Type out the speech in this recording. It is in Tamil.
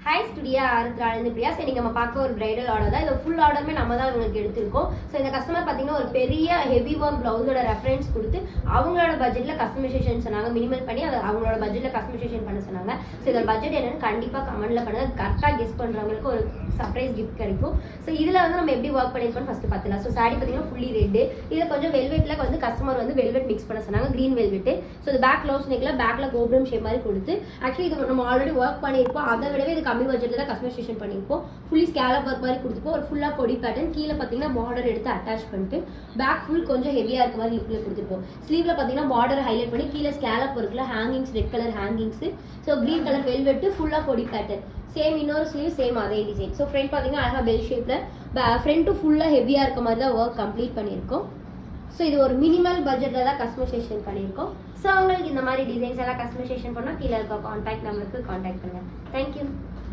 Hi studio ஆரத்ராலேருந்து Priya. சரி, நீங்கள் நம்ம பார்க்க ஒரு பிரைடல் ஆர்டர் தான். இதில் ஃபுல் ஆர்டருமே நம்ம தான் உங்களுக்கு எடுத்திருக்கோம். ஸோ இந்த கஸ்டமர் பார்த்தீங்கன்னா ஒரு பெரிய ஹெவி ஒர்க் ப்ளவுஸோட ரெஃபரன்ஸ் கொடுத்து அவங்களோட பட்ஜெட்டில் கஸ்டமைசேஷன் சொன்னாங்க. மினிமல் பண்ணி அதை அவங்களோட பட்ஜெட்டில் கஸ்டமைசேஷன் பண்ண சொன்னாங்க. ஸோ இதோட பட்ஜெட் என்னன்னு கண்டிப்பாக கமெண்ட்டில் பண்ணுங்கள். கரெக்டாக கெஸ் பண்ணுறவங்களுக்கு ஒரு சர்ப்ரைஸ் கிஃப்ட் கிடைக்கும். ஸோ இதில் வந்து நம்ம எப்படி ஒர்க் பண்ணியிருக்கோம் ஃபஸ்ட்டு பார்த்துலாம். ஸோ சாரி பார்த்தீங்கன்னா ஃபுல்லி ரெட்டு. இதில் கொஞ்சம் வெல்வெட்டில் வந்து கஸ்டமர் வந்து வெல்வெட் மிக்ஸ் பண்ண சொன்னாங்க, க்ரீன் வெல்வெட்டு. ஸோ இது பேக் க்ளவுஸ் நெக்கில் பேக்கில் கோபுரம் ஷேப் மாதிரி கொடுத்து ஆக்சுவலி இது நம்ம ஆல்ரெடி ஒர்க் பண்ணியிருப்போம். அதை விடவே இது கம்மி பட்ஜெட்டில் தான் கஸ்டமைசேஷன் பண்ணியிருப்போம். ஃபுல்லி ஸ்கேலப் ஒர்க் மாதிரி கொடுத்துப்போம். ஒரு ஃபுல்லாக பொடி பேட்டர்ன் கீழே பார்த்தீங்கன்னா பார்டர் எடுத்து அட்டாச் பண்ணிட்டு பேக் ஃபுல் கொஞ்சம் ஹெவியாக இருக்க மாதிரி லுக்கில் கொடுத்துருப்போம். ஸ்லீவில் பார்த்தீங்கன்னா பார்டர் ஹைலைட் பண்ணி கீழே ஸ்கேலப் ஒர்க்கில் hangings red colour hangings. So green colour velvet ஃபுல்லாக பொடி பேட்டர்ன். சேம் இன்னொரு ஸ்லீவ் சேம் அதே டிசைன். ஸோ ஃப்ரண்ட் பார்த்தீங்கன்னா அழகாக பெல் ஷேப்பில் ஃப்ரண்ட்டும் ஃபுல்லாக ஹெவியாக இருக்க மாதிரி தான் ஒர்க் கம்ப்ளீட் பண்ணியிருக்கோம். ஸோ இது ஒரு மினிமல் பட்ஜெட்டில் தான் கஸ்டமைசேஷன் பண்ணியிருக்கோம். ஸோ அவங்களுக்கு இந்த மாதிரி டிசைன்ஸ் எல்லாம் கஸ்டமைசேஷன் பண்ணால் கீழே இருக்க காண்டாக்ட் நம்பருக்கு காண்டாக்ட் பண்ணுங்கள். தேங்க்யூ.